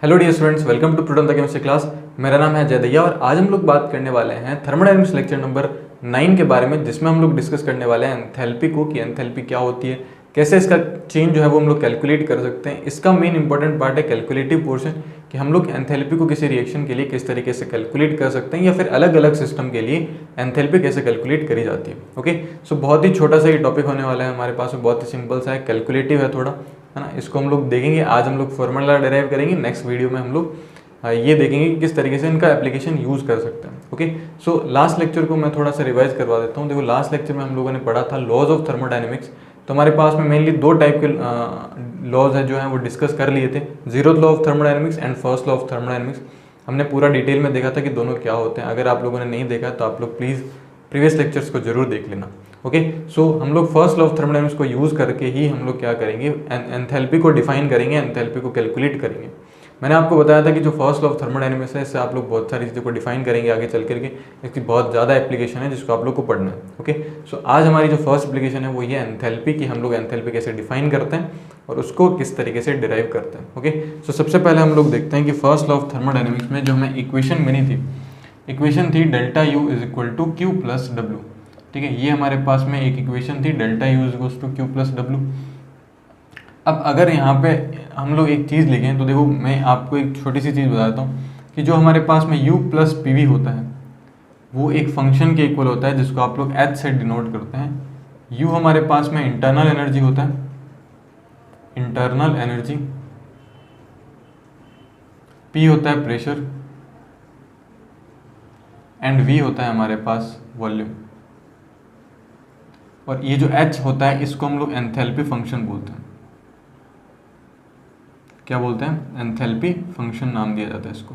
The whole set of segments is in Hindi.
Hello dear students, welcome to proton the chemistry class. मेरा नाम है अजय दैया और आज हम लोग बात करने वाले हैं थर्मोडायनेमिक्स लेक्चर नंबर 9 के बारे में, जिसमें हम लोग डिस्कस करने वाले हैं एंथैल्पी को, कि एंथैल्पी क्या होती है, कैसे इसका चेंज जो है वो हम लोग कैलकुलेट कर सकते हैं। इसका मेन इंपॉर्टेंट पार्ट है कैलकुलेटिव पोर्शन, कि हम लोग एंथैल्पी को किसी रिएक्शन के लिए किस तरीके से कैलकुलेट कर सकते हैं, या फिर अलग अलग सिस्टम के लिए एंथैल्पी कैसे कैलकुलेट करी जाती है। ओके, सो बहुत ही छोटा सा ये टॉपिक होने वाला है हमारे पास में, बहुत ही सिंपल सा है, कैलकुलेटिव है थोड़ा, है ना। इसको हम लोग देखेंगे, आज हम लोग फॉर्मूला डिराइव करेंगे, नेक्स्ट वीडियो में हम लोग ये देखेंगे कि किस तरीके से इनका एप्लीकेशन यूज़ कर सकते हैं। ओके, सो लास्ट लेक्चर को मैं थोड़ा सा रिवाइज करवा देता हूँ। देखो, लास्ट लेक्चर में हम लोगों ने पढ़ा था लॉज ऑफ थर्मोडायनेमिक्स। तो हमारे पास में मेनली दो टाइप के लॉज है जो हैं वो डिस्कस कर लिए थे, zeroth law of thermodynamics and first law of thermodynamics. हमने पूरा डिटेल में देखा था कि दोनों क्या होते हैं। अगर आप लोगों ने नहीं देखा तो आप लोग प्लीज़ प्रीवियस लेक्चर्स को जरूर देख लेना। ओके, सो हम लोग फर्स्ट लॉ ऑफ थर्मोडायनेमिक्स को यूज़ करके ही हम लोग क्या करेंगे, एंथैल्पी को डिफाइन करेंगे, एंथैल्पी को कैलकुलेट करेंगे। मैंने आपको बताया था कि जो फर्स्ट लॉ ऑफ थर्मोडायनेमिक्स है, इससे आप लोग बहुत सारी चीज़ों को डिफाइन करेंगे आगे चल करके। इसकी बहुत ज़्यादा एप्लीकेशन है जिसको आप लोग को पढ़ना है। ओके, सो आज हमारी जो फर्स्ट एप्लीकेशन है वो ये एंथैल्पी की, हम लोग एंथैल्पी कैसे डिफाइन करते हैं और उसको किस तरीके से डिराइव करते हैं। ओके, सो सबसे पहले हम लोग देखते हैं कि फर्स्ट लॉ ऑफ थर्मोडायनेमिक्स में जो हमें इक्वेशन बनी थी, इक्वेशन थी delta U is equal to Q plus W. ठीक है, ये हमारे पास में एक इक्वेशन थी, delta U is equal to Q plus W. अब अगर यहाँ पे हम लोग एक चीज़ लिखें तो देखो, मैं आपको एक छोटी सी चीज़ बताता हूँ कि जो हमारे पास में u प्लस पी वी होता है वो एक फंक्शन के इक्वल होता है जिसको आप लोग h से डिनोट करते हैं। u हमारे पास में इंटरनल एनर्जी होता है, इंटरनल एनर्जी, p होता है प्रेशर, एंड v होता है हमारे पास वॉल्यूम। और ये जो h होता है इसको हम लोग एंथैल्पी फंक्शन बोलते हैं। क्या बोलते हैं? एंथैल्पी फंक्शन नाम दिया जाता है इसको।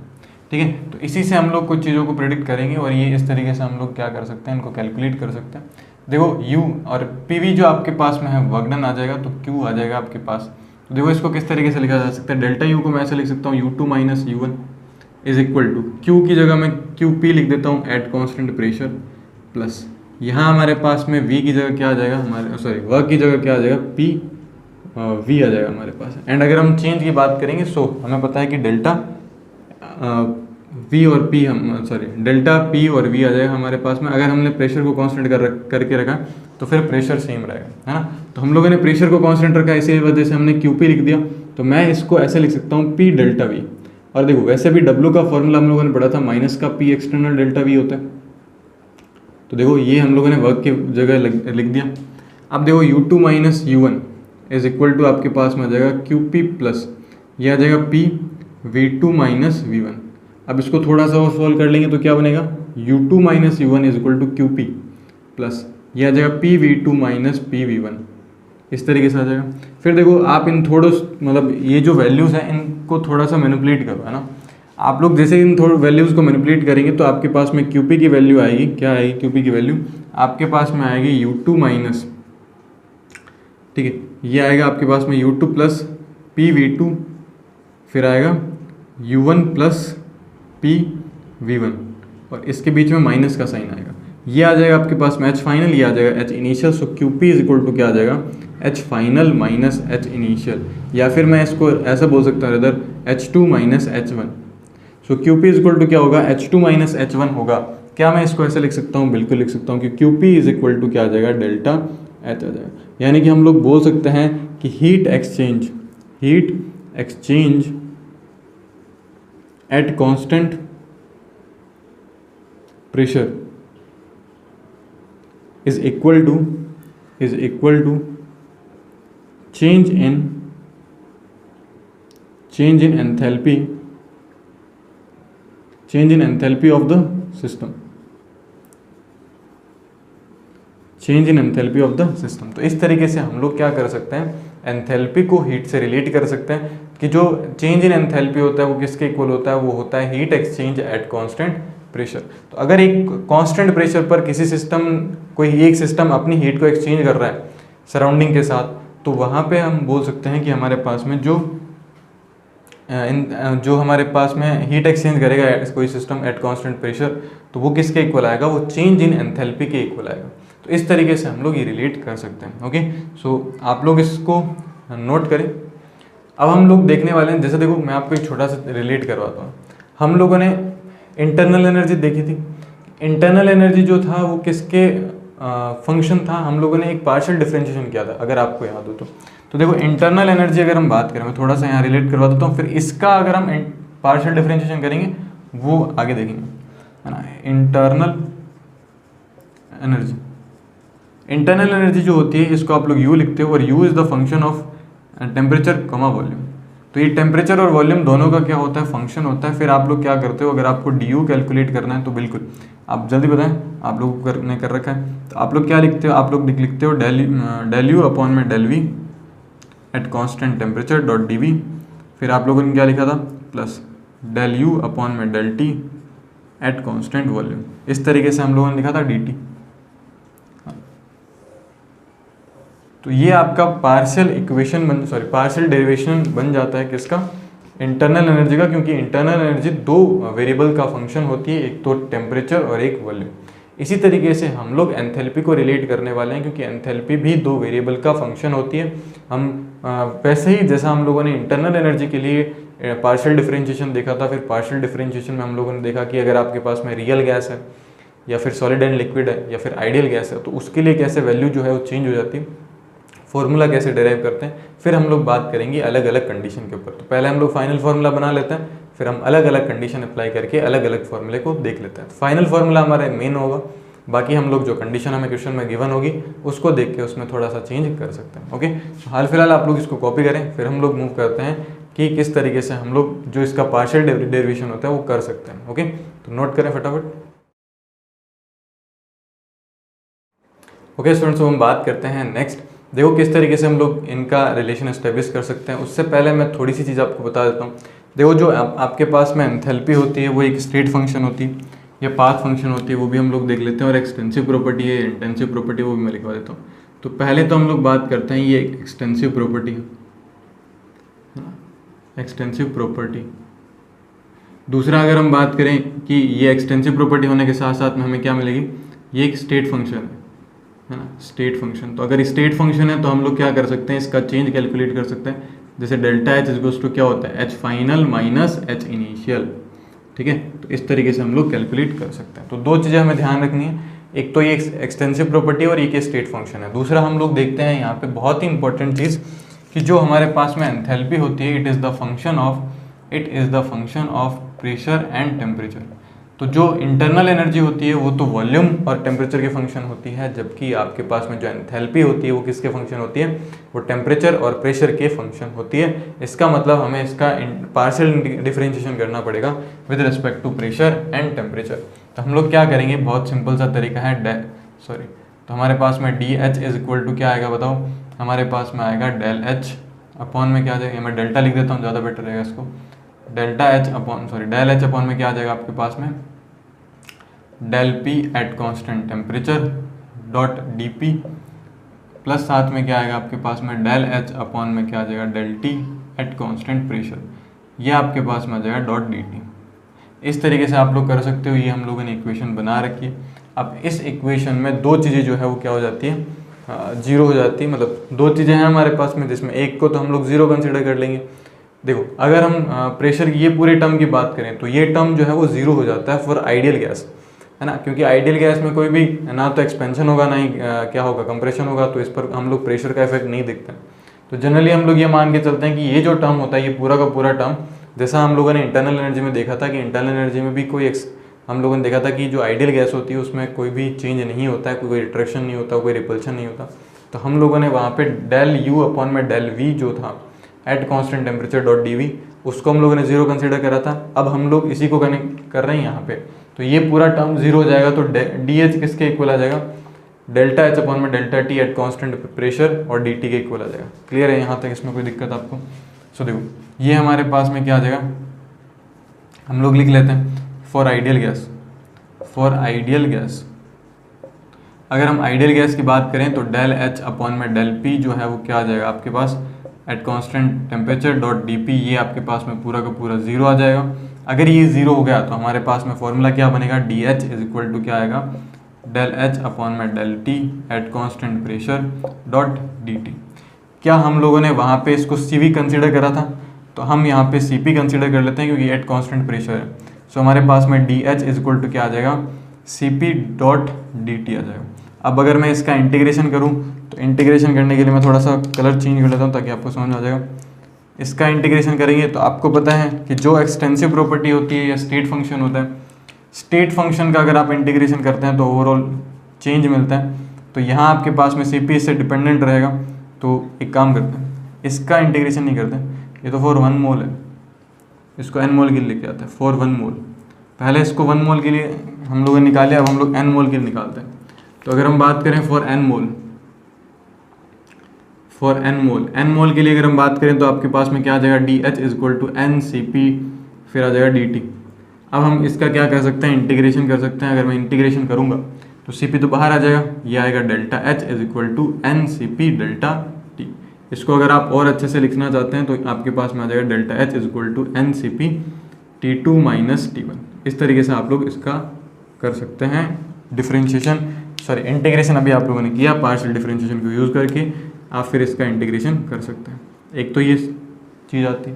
ठीक है, तो इसी से हम लोग कुछ चीज़ों को प्रेडिक्ट करेंगे और ये इस तरीके से हम लोग क्या कर सकते हैं, इनको कैलकुलेट कर सकते हैं। देखो, u और pv जो आपके पास में है वर्क डन आ जाएगा, तो q आ जाएगा आपके पास। तो देखो, इसको किस तरीके से लिखा जा सकता है, डेल्टा u को मैं ऐसे लिख सकता हूँ u2 minus u1 is equal to q की जगह मैं qp लिख देता हूँ एट कॉन्स्टेंट प्रेशर, प्लस यहाँ हमारे पास में v की जगह क्या आ जाएगा, हमारे सॉरी वर्क की जगह क्या आ जाएगा, p v आ जाएगा हमारे पास। एंड अगर हम चेंज की बात करेंगे, सो हमें पता है कि डेल्टा v और p, हम सॉरी डेल्टा p और v आ जाएगा हमारे पास में। अगर हमने प्रेशर को कांस्टेंट करके रखा तो फिर प्रेशर सेम रहेगा, है ना। तो हम लोगों ने प्रेशर को कांस्टेंट रखा, इसी वजह से हमने qp लिख दिया। तो मैं इसको ऐसे लिख सकता हूँ p डेल्टा v। और देखो, वैसे भी w का फॉर्मूला हम लोगों ने पढ़ा था, माइनस का p एक्सटर्नल डेल्टा v होता है। तो देखो, ये हम लोगों ने वर्क की जगह लिख दिया। अब देखो, u2 minus u1 is equal to आपके पास में आ जाएगा qp प्लस ये आ जाएगा p v2 माइनस v1। अब इसको थोड़ा सा और सॉल्व कर लेंगे तो क्या बनेगा, u2 minus u1 is equal to qp plus ये आ जाएगा p v2 minus p v1। इस तरीके से आ जाएगा। फिर देखो, आप इन थोड़ो मतलब ये जो वैल्यूज़ हैं इनको थोड़ा सा मैनिपुलेट करो, है ना। आप लोग जैसे इन थोड़े वैल्यूज़ को मैनिपुलेट करेंगे तो आपके पास में qp की वैल्यू आएगी, क्या आएगी, qp की वैल्यू आपके पास में आएगी u2 माइनस, ठीक है, ये आएगा आपके पास में u2 प्लस p v2, फिर आएगा u1 प्लस p v1 और इसके बीच में माइनस का साइन आएगा। ये आ जाएगा आपके पास में h फाइनल, ये आ जाएगा h initial. So qp is equal to क्या आ जाएगा, h final minus h initial, या फिर मैं इसको ऐसा बोल सकता हूँ इधर h2 minus h1। So qp is equal to क्या होगा, h2 माइनस h1 होगा। क्या मैं इसको ऐसे लिख सकता हूँ? बिल्कुल लिख सकता हूँ कि qp इज इक्वल टू क्या आ जाएगा, डेल्टा h आ जाएगा। यानी कि हम लोग बोल सकते हैं कि heat exchange at constant pressure is equal to change in enthalpy of the system, change in enthalpy of the system. तो इस तरीके से हम लोग क्या कर सकते हैं, एंथैल्पी को हीट से रिलेट कर सकते हैं कि जो चेंज इन एंथैल्पी होता है वो किसके इक्वल होता है, वो होता है heat exchange at constant pressure. तो अगर एक कांस्टेंट प्रेशर पर किसी सिस्टम, कोई एक सिस्टम अपनी हीट को एक्सचेंज कर रहा है सराउंडिंग के साथ, तो वहाँ पे हम बोल सकते हैं कि हमारे पास में जो हमारे पास में हीट एक्सचेंज करेगा कोई सिस्टम एट कांस्टेंट प्रेशर, तो वो किसके इक्वल आएगा, वो चेंज इन एंथैल्पी के इक्वल आएगा। तो इस तरीके से हम लोग ये रिलेट कर सकते हैं। ओके, सो आप लोग इसको नोट करें। अब हम लोग देखने वाले हैं, जैसे देखो मैं आपको एक छोटा सा रिलेट करवाता हूँ। हम लोगों ने इंटरनल एनर्जी देखी थी। इंटरनल एनर्जी जो था वो किसके फंक्शन था, हम लोगों ने एक पार्शियल डिफरेंशिएशन किया था, अगर आपको याद हो तो देखो इंटरनल एनर्जी अगर हम बात करें, मैं थोड़ा सा यहाँ रिलेट करवा देता हूँ, फिर इसका अगर हम पार्शियल डिफरेंशिएशन करेंगे वो आगे देखेंगे, है ना। इंटरनल एनर्जी जो होती है इसको आप लोग U लिखते हो, और U is the function of temperature comma volume. तो ये टेम्परेचर और वॉल्यूम दोनों का क्या होता है, फंक्शन होता है। फिर आप लोग क्या करते हो, अगर आपको du कैलकुलेट करना है तो बिल्कुल आप जल्दी बताएं, आप लोगों को ने कर रखा है, तो आप लोग क्या लिखते हो, आप लोग लिखते हो डेल यू अपॉन में del V at constant temperature dot D V. फिर आप लोगों ने क्या लिखा था, प्लस डेल यू अपॉन में del T at constant volume. इस तरीके से हम लोगों ने लिखा था डी टी। तो ये आपका पार्शियल डेरिवेशन बन जाता है किसका, इंटरनल एनर्जी का, क्योंकि इंटरनल एनर्जी दो वेरिएबल का फंक्शन होती है, एक तो टेम्परेचर और एक वॉल्यूम। इसी तरीके से हम लोग एंथैल्पी को रिलेट करने वाले हैं, क्योंकि एंथैल्पी भी दो वेरिएबल का फंक्शन होती है। हम वैसे ही जैसा हम लोगों ने इंटरनल एनर्जी के लिए पार्शियल डिफरेंशिएशन देखा था, फिर पार्शियल डिफरेंशिएशन में हम लोगों ने देखा कि अगर आपके पास में रियल गैस है या फिर सॉलिड एंड लिक्विड है या फिर आइडियल गैस है, तो उसके लिए कैसे वैल्यू जो है वो चेंज हो जाती है, फॉर्मूला कैसे डिराइव करते हैं। फिर हम लोग बात करेंगे अलग अलग कंडीशन के ऊपर। तो पहले हम लोग फाइनल फार्मूला बना लेते हैं, फिर हम अलग अलग कंडीशन अप्लाई करके अलग अलग फार्मूले को देख लेते हैं। तो फाइनल फार्मूला हमारा मेन होगा, बाकी हम लोग जो कंडीशन हमें क्वेश्चन में गिवन होगी उसको देख के उसमें थोड़ा सा चेंज कर सकते हैं। ओके, तो हाल फिलहाल आप लोग इसको कॉपी करें, फिर हम लोग मूव करते हैं कि किस तरीके से हम लोग जो इसका पार्शियल डेरिवेशन होता है वो कर सकते हैं। ओके, तो नोट करें फटाफट। ओके स्टूडेंट्स, तो हम बात करते हैं नेक्स्ट। देखो किस तरीके से हम लोग इनका रिलेशन एस्टेब्लिश कर सकते हैं। उससे पहले मैं थोड़ी सी चीज़ आपको बता देता हूँ। देखो जो आपके पास में एंथैल्पी होती है वो एक स्टेट फंक्शन होती है या पाथ फंक्शन होती है, वो भी हम लोग देख लेते हैं। और एक्सटेंसिव प्रॉपर्टी है, इंटेंसिव प्रॉपर्टी, वो भी मैं लिखवा देता हूँ। तो पहले तो हम लोग बात करते हैं, ये एक्सटेंसिव प्रॉपर्टी है ना, एक्सटेंसिव प्रॉपर्टी। दूसरा अगर हम बात करें कि ये एक्सटेंसिव प्रॉपर्टी होने के साथ साथ में हमें क्या मिलेगी, ये एक स्टेट फंक्शन है ना, स्टेट फंक्शन। तो अगर स्टेट फंक्शन है तो हम लोग क्या कर सकते हैं, इसका चेंज कैलकुलेट कर सकते हैं। जैसे डेल्टा एच इक्वल्स टू क्या होता है, H final minus H initial. ठीक है, तो इस तरीके से हम लोग कैलकुलेट कर सकते हैं। तो दो चीज़ें हमें ध्यान रखनी है, एक तो ये एक्सटेंसिव प्रॉपर्टी और एक स्टेट फंक्शन है। दूसरा हम लोग देखते हैं यहाँ पे बहुत ही इंपॉर्टेंट चीज़ कि जो हमारे पास में एंथैल्पी होती है, it is the function of pressure and temperature. तो जो इंटरनल एनर्जी होती है वो तो वॉल्यूम और टेम्परेचर के फंक्शन होती है, जबकि आपके पास में जो एंथैल्पी होती है वो किसके फंक्शन होती है, वो टेम्परेचर और प्रेशर के फंक्शन होती है। इसका मतलब हमें इसका पार्शियल डिफरेंशिएशन करना पड़ेगा with respect to pressure and temperature. तो हम लोग क्या करेंगे, बहुत सिंपल सा तरीका है, तो हमारे पास में D H is equal to क्या आएगा बताओ, हमारे पास में आएगा डेल एच अपॉन में क्या आ जाएगा, मैं डेल्टा लिख देता हूँ, ज़्यादा बेटर रहेगा इसको। डेल एच अपॉन में क्या आ जाएगा आपके पास में, del P at constant temperature dot D P, plus साथ में क्या आएगा आपके पास में डेल एच अपॉन में क्या आ जाएगा, del T at constant pressure, ये आपके पास में आ जाएगा डॉट डी टी। इस तरीके से आप लोग कर सकते हो। ये हम लोगों ने इक्वेशन बना रखी है। अब इस इक्वेशन में दो चीज़ें जो है वो क्या हो जाती है, जीरो हो जाती है। मतलब दो चीज़ें हैं हमारे पास में, जिसमें एक को तो हम लोग जीरो कंसिडर कर लेंगे। देखो अगर हम प्रेशर की ये पूरे टर्म की बात करें तो ये टर्म जो है वो जीरो हो जाता है फॉर आइडियल गैस, है ना, क्योंकि आइडियल गैस में कोई भी ना तो एक्सपेंशन होगा ना ही क्या होगा, कंप्रेशन होगा, तो इस पर हम लोग प्रेशर का इफेक्ट नहीं देखते। तो जनरली हम लोग ये मान के चलते हैं कि ये जो टर्म होता है, ये पूरा का पूरा टर्म, जैसा हम लोगों ने इंटरनल एनर्जी में देखा था कि इंटरनल एनर्जी में भी हम लोगों ने देखा था कि जो आइडियल गैस होती है उसमें कोई भी चेंज नहीं होता है, कोई रिट्रैक्शन नहीं होता, कोई रिपल्शन नहीं होता। तो हम लोगों ने वहाँ पे डेल यू अपॉन में डेल वी जो था at constant temperature dot D V, उसको हम लोगों ने जीरो कंसिडर करा था। अब हम लोग इसी को कनेक्ट कर रहे हैं यहाँ पे, तो ये पूरा टर्म जीरो हो जाएगा। तो डी एच किसके इक्वल आ जाएगा, डेल्टा एच अपॉन में delta T at constant pressure और डी टी के इक्वल आ जाएगा। क्लियर है यहाँ तक, इसमें कोई दिक्कत आपको? सो देखो ये हमारे पास में क्या आ जाएगा, हम लोग लिख लेते हैं फॉर आइडियल गैस। अगर हम आइडियल गैस की बात करें तो डेल एच अपॉन में डेल पी जो है वो क्या आ जाएगा आपके पास, at constant temperature dot D P, ये आपके पास में पूरा का पूरा जीरो आ जाएगा। अगर ये जीरो हो गया तो हमारे पास में फॉर्मूला क्या बनेगा, D H is equal to क्या आएगा, डेल एच अपॉन में del T at constant pressure dot D T. क्या हम लोगों ने वहाँ पे इसको सी वी कंसिडर करा था? तो हम यहाँ पे Cp कंसीडर कर लेते हैं क्योंकि एट कांस्टेंट प्रेशर है। सो हमारे पास में DH इज इक्वल टू क्या आ जाएगा, Cp डॉट dt आ जाएगा। अब अगर मैं इसका इंटीग्रेशन करूँ तो इंटीग्रेशन करने के लिए मैं थोड़ा सा कलर चेंज कर लेता हूँ ताकि आपको समझ में आ जाएगा। इसका इंटीग्रेशन करेंगे तो आपको पता है कि जो एक्सटेंसिव प्रॉपर्टी होती है या स्टेट फंक्शन होता है, स्टेट फंक्शन का अगर आप इंटीग्रेशन करते हैं तो ओवरऑल चेंज मिलता है। तो यहाँ आपके पास में Cp इससे डिपेंडेंट रहेगा। तो एक काम करते हैं, इसका इंटीग्रेशन नहीं करते, ये तो फॉर 1 मोल है, इसको n मोल के लिए लेके आते हैं फॉर 1 मोल। पहले इसको 1 मोल के लिए हम लोगों ने निकाले, अब हम लोग n मोल के लिए निकालते हैं। तो अगर हम बात करें फॉर n मोल, n मोल के लिए अगर हम बात करें तो आपके पास में क्या आ जाएगा, DH is equal to NCP फिर आ जाएगा dt। अब हम इसका क्या कर सकते हैं, इंटीग्रेशन कर सकते हैं। अगर मैं इंटीग्रेशन करूँगा तो Cp तो बाहर आ जाएगा, ये आएगा delta H is equal to NCP delta T। इसको अगर आप और अच्छे से लिखना चाहते हैं तो आपके पास में आ जाएगा delta H is equal to NCP T2 minus T1। इस तरीके से आप लोग इसका कर सकते हैं डिफरेंशिएशन, सॉरी इंटीग्रेशन अभी आप लोगों ने किया पार्शियल डिफरेंशिएशन को यूज़ करके, आप फिर इसका इंटीग्रेशन कर सकते हैं। एक तो ये चीज़ आती है,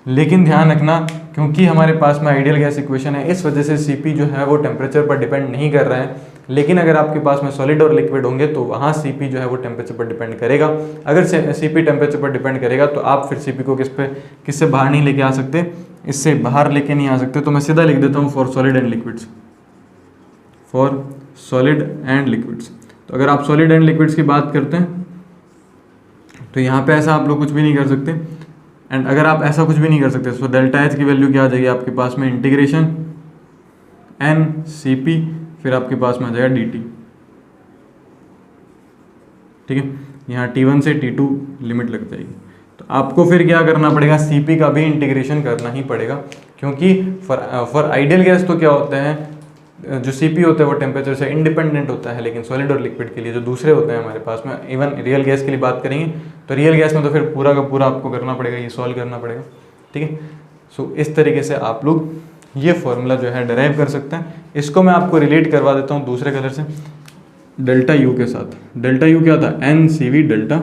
लेकिन ध्यान रखना क्योंकि हमारे पास में आइडियल गैस इक्वेशन है, इस वजह से Cp जो है वो टेम्परेचर पर डिपेंड नहीं कर रहा है। लेकिन अगर आपके पास में सॉलिड और लिक्विड होंगे तो वहाँ Cp जो है वो टेम्परेचर पर डिपेंड करेगा। अगर Cp टेम्परेचर पर डिपेंड करेगा तो आप फिर Cp को किससे बाहर नहीं लेके आ सकते, इससे बाहर लेके नहीं आ सकते। तो मैं सीधा लिख देता हूँ for solid and liquids, for solid and liquids. तो अगर आप सॉलिड एंड लिक्विड्स की बात करते हैं तो यहाँ पे ऐसा आप लोग कुछ भी नहीं कर सकते। एंड अगर आप ऐसा कुछ भी नहीं कर सकते तो डेल्टा H की वैल्यू क्या आ जाएगी आपके पास में, इंटीग्रेशन NCP फिर आपके पास में आ जाएगा dt। ठीक है, यहाँ T1 से T2 लिमिट लग जाएगी। तो आपको फिर क्या करना पड़ेगा, Cp का भी इंटीग्रेशन करना ही पड़ेगा, क्योंकि फॉर आइडियल गैस तो क्या होता है, जो Cp होता है वो टेम्परेचर से इंडिपेंडेंट होता है। लेकिन सॉलिड और लिक्विड के लिए जो दूसरे होते हैं हमारे पास में, इवन रियल गैस के लिए बात करेंगे तो रियल गैस में तो फिर पूरा का पूरा आपको करना पड़ेगा, ये सॉल्व करना पड़ेगा। ठीक है, सो इस तरीके से आप लोग ये फॉर्मूला जो है डराइव कर सकते हैं। इसको मैं आपको रिलेट करवा देता हूँ दूसरे कलर से, डेल्टा U के साथ। डेल्टा U क्या था, NCV delta,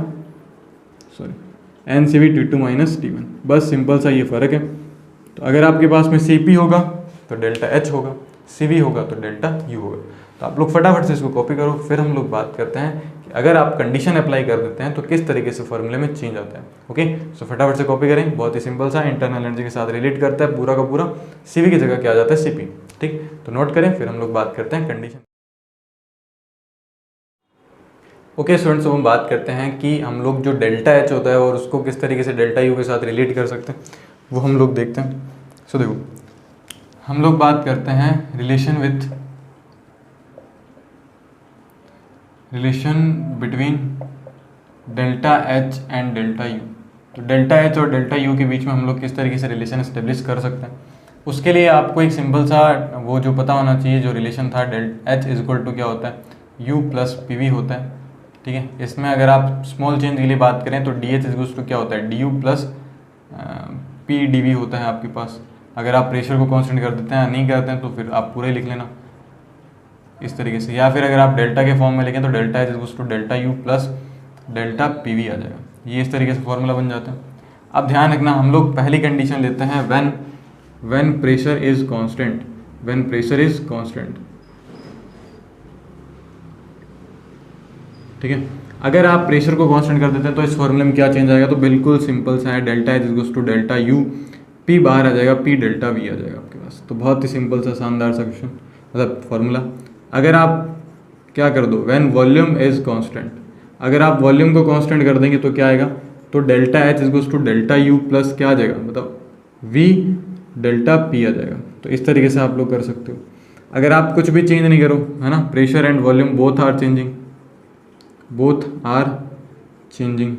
sorry NCV T2 minus T1, बस सिंपल सा ये फ़र्क है। तो अगर आपके पास में Cp होगा तो डेल्टा H होगा, Cv होगा तो डेल्टा U होगा। तो आप लोग फटाफट से इसको कॉपी करो, फिर हम लोग बात करते हैं कि अगर आप कंडीशन अप्लाई कर देते हैं तो किस तरीके से फॉर्मूले में चेंज आता है। ओके, सो फटाफट से कॉपी करें, बहुत ही सिंपल सा इंटरनल एनर्जी के साथ रिलेट करता है पूरा का पूरा। Cv की जगह क्या आ जाता है, Cp। ठीक, तो नोट करें, फिर हम लोग बात करते हैं कंडीशन। ओके स्टूडेंट्स, हम बात करते हैं कि हम लोग जो डेल्टा H होता है और उसको किस तरीके से डेल्टा U के साथ रिलेट कर सकते हैं, वो हम लोग देखते हैं। सो देखो, हम लोग बात करते हैं relation between delta H and delta U। तो डेल्टा H और डेल्टा U के बीच में हम लोग किस तरीके से रिलेशन एस्टेब्लिश कर सकते हैं, उसके लिए आपको एक सिंपल सा वो जो पता होना चाहिए, जो रिलेशन था H इज इक्वल टू क्या होता है, U प्लस PV होता है। ठीक है, इसमें अगर आप स्मॉल चेंज के लिए बात करें तो DH इज इक्वल टू क्या होता है, DU प्लस PdV होता है आपके पास। अगर आप प्रेशर को कांस्टेंट कर देते हैं, नहीं करते हैं, तो फिर आप पूरा ही लिख लेना इस तरीके से। या फिर अगर आप डेल्टा के फॉर्म में लिखें तो delta is equal to delta U plus delta PV आ जाएगा। ये इस तरीके से फॉर्मूला बन जाता है। अब ध्यान रखना, हम लोग पहली कंडीशन लेते हैं when pressure is constant, when pressure is constant. ठीक है, अगर आप प्रेशर को कांस्टेंट कर देते हैं तो इस फॉर्मूले में क्या चेंज आएगा, तो बिल्कुल सिंपल सा है, delta is equal to delta U, P बाहर आ जाएगा, P डेल्टा V आ जाएगा आपके पास। तो बहुत ही सिंपल सा शानदार सा क्वेश्चन, मतलब फॉर्मूला। अगर आप क्या कर दो, व्हेन वॉल्यूम इज कांस्टेंट, अगर आप वॉल्यूम को कांस्टेंट कर देंगे तो क्या आएगा, तो delta H is equal to delta U plus क्या आ जाएगा, मतलब V डेल्टा P आ जाएगा। तो इस तरीके से आप लोग कर सकते हो। अगर आप कुछ भी चेंज नहीं करो, है ना, pressure and volume both are changing,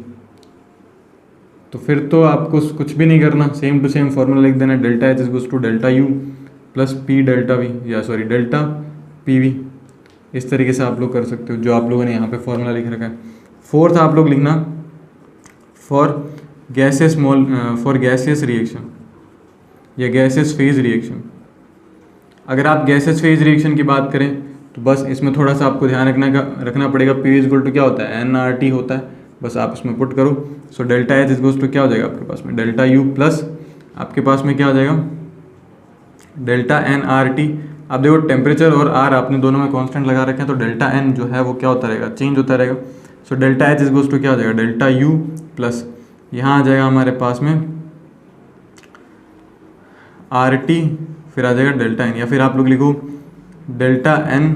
तो फिर तो आपको कुछ भी नहीं करना, सेम टू सेम फॉर्मूला लिख देना, delta H is equal to delta U plus P delta V, या सॉरी डेल्टा PV। इस तरीके से आप लोग कर सकते हो, जो आप लोगों ने यहाँ पे फॉर्मूला लिख रखा है। फोर्थ आप लोग लिखना फॉर गैसियस रिएक्शन या गैसियस फेज रिएक्शन। अगर आप गैसियस फेज रिएक्शन की बात करें तो बस इसमें थोड़ा सा आपको ध्यान रखना पड़ेगा। P इज इक्वल टू क्या होता है, nRT होता है। बस आप इसमें पुट करो। So delta H is goes to क्या हो जाएगा आपके पास में डेल्टा यू प्लस आपके पास में क्या हो जाएगा डेल्टा एन आर टी। अब देखो टेम्परेचर और आर आपने दोनों में कांस्टेंट लगा रखे हैं, तो डेल्टा एन जो है वो क्या होता रहेगा, चेंज होता रहेगा। So delta H is goes to क्या हो जाएगा डेल्टा यू प्लस यहाँ आ जाएगा हमारे पास में आर टी, फिर आ जाएगा डेल्टा एन, या फिर आप लोग लिखो डेल्टा एन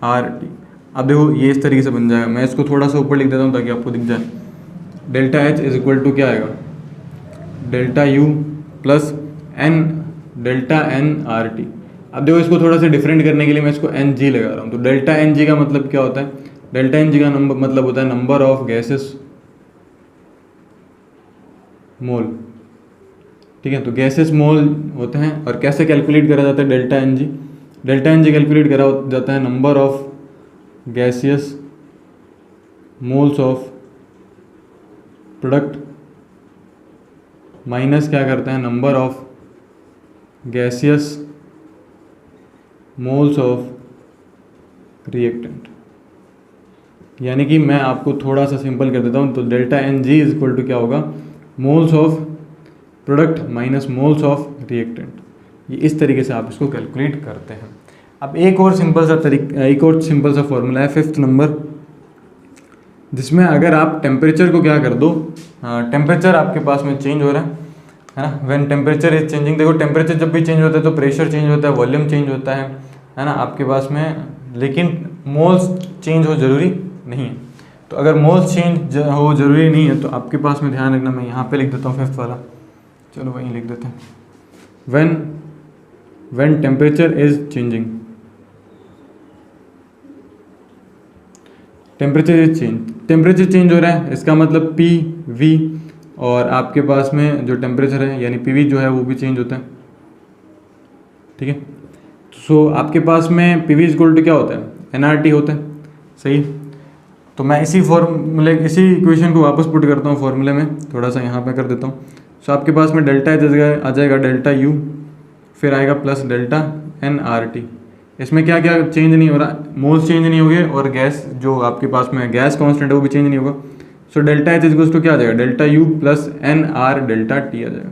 आर टी। अब देखो ये इस तरीके से बन जाएगा, मैं इसको थोड़ा सा ऊपर लिख देता हूँ ताकि आपको दिख जाए। Delta H is equal to क्या आएगा delta U plus N delta N R T. अब देखो इसको थोड़ा सा डिफरेंट करने के लिए मैं इसको एन जी लगा रहा हूँ। तो डेल्टा एन जी का मतलब क्या होता है, डेल्टा एन जी का नंबर मतलब होता है नंबर ऑफ गैसेस मोल, ठीक है। तो गैसेस मोल होते हैं, और कैसे कैलकुलेट करा जाता है delta N G, delta N G calculate करा जाता है number of gaseous moles of product minus क्या करते हैं number of gaseous moles of reactant. यानी कि मैं आपको थोड़ा सा सिंपल कर देता हूँ, तो delta N G is equal to क्या होगा moles of product minus moles of reactant. ये इस तरीके से आप इसको कैलकुलेट करते हैं। अब एक और सिंपल सा फॉर्मूला है 5th नंबर, जिसमें अगर आप टेम्परेचर को क्या कर दो, टेम्परेचर आपके पास में चेंज हो रहा है ना, व्हेन टेम्परेचर इज चेंजिंग। देखो टेम्परेचर जब भी चेंज होता है तो प्रेशर चेंज होता है, वॉल्यूम चेंज होता है ना आपके पास में, लेकिन मोल्स चेंज हो जरूरी नहीं है। तो अगर मोल्स चेंज हो जरूरी नहीं है तो आपके पास में ध्यान रखना, मैं यहाँ पे लिख देता हूँ 5th वाला, चलो वहीं लिख देते हैं। When temperature is changing, temperature change हो रहा है, इसका मतलब पी वी, और आपके पास में जो टेम्परेचर है यानी पी वी जो है वो भी चेंज होता है, ठीक है। सो आपके पास में पी वी इक्वल टू क्या होता है एन आर टी होता है, सही। तो मैं इसी इक्वेशन को वापस पुट करता हूँ फॉर्मूले में, थोड़ा सा यहाँ पे कर देता हूँ। सो आपके पास में डेल्टा आ जाएगा डेल्टा यू, फिर आएगा plus delta N R T. इसमें क्या क्या चेंज नहीं हो रहा, मोल्स चेंज नहीं होंगे, और गैस जो आपके पास में गैस कांस्टेंट है वो भी चेंज नहीं होगा। So delta H equals to क्या आ जाएगा delta U plus N R delta T आ जाएगा।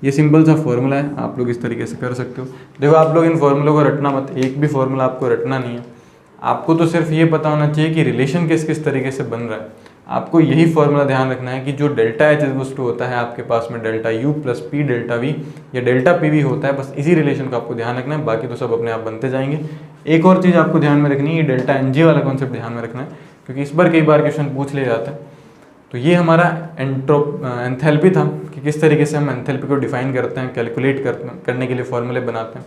ये सिंपल सा फॉर्मूला है, आप लोग इस तरीके से कर सकते हो। देखो आप लोग इन फॉर्मूलों को रटना मत, एक भी फॉर्मूला आपको रटना नहीं है, आपको तो सिर्फ ये पता होना चाहिए कि रिलेशन किस किस तरीके से बन रहा है। आपको यही फॉर्मूला ध्यान रखना है कि जो डेल्टा एच इक्वल्स टू होता है आपके पास में delta U plus P delta we या डेल्टा पी वी होता है, बस इसी रिलेशन को आपको ध्यान रखना है, बाकी तो सब अपने आप बनते जाएंगे। एक और चीज़ आपको ध्यान में रखनी है, डेल्टा एन जी वाला कॉन्सेप्ट ध्यान में रखना है, क्योंकि इस बार कई बार क्वेश्चन पूछ ले जाता है। तो ये हमारा एंथैल्पी था कि किस तरीके से हम एंथैल्पी को डिफाइन करते हैं, कैलकुलेट करने के लिए फॉर्मूले बनाते हैं,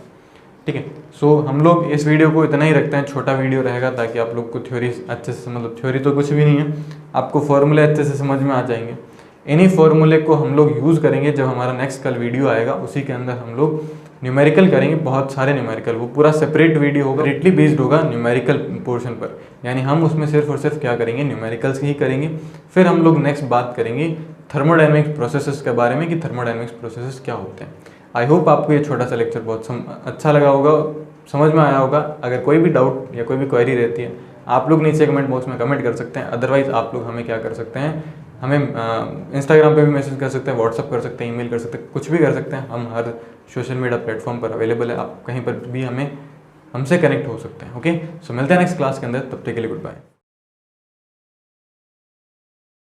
ठीक है। सो हम लोग इस वीडियो को इतना ही रखते हैं, छोटा वीडियो रहेगा ताकि आप लोग को थ्योरी अच्छे से, मतलब थ्योरी तो कुछ भी नहीं है, आपको फॉर्मूले अच्छे से समझ में आ जाएंगे। इन्हीं फॉर्मूले को हम लोग यूज़ करेंगे जब हमारा नेक्स्ट कल वीडियो आएगा, उसी के अंदर हम लोग न्यूमेरिकल करेंगे, बहुत सारे न्यूमेरिकल, वो पूरा सेपरेट वीडियो होगा, डायरेक्टली बेस्ड होगा न्यूमेरिकल पोर्शन पर, यानी हम उसमें सिर्फ और सिर्फ क्या करेंगे न्यूमेरिकल्स ही करेंगे। फिर हम लोग नेक्स्ट बात करेंगे थर्मोडायनेमिक्स प्रोसेसेस के बारे में कि थर्मोडायनेमिक्स प्रोसेसेस क्या होते हैं। आई होप आपको ये छोटा सा लेक्चर बहुत अच्छा लगा होगा, समझ में आया होगा। अगर कोई भी डाउट या कोई भी क्वेरी रहती है आप लोग नीचे कमेंट बॉक्स में कमेंट कर सकते हैं, अदरवाइज़ आप लोग हमें क्या कर सकते हैं, हमें इंस्टाग्राम पे भी मैसेज कर सकते हैं, व्हाट्सअप कर सकते हैं, ईमेल कर सकते हैं, कुछ भी कर सकते हैं। हम हर सोशल मीडिया प्लेटफॉर्म पर अवेलेबल है, आप कहीं पर भी हमसे कनेक्ट हो सकते हैं। ओके, सो मिलते हैं नेक्स्ट क्लास के अंदर, तब तक के लिए गुड बाय।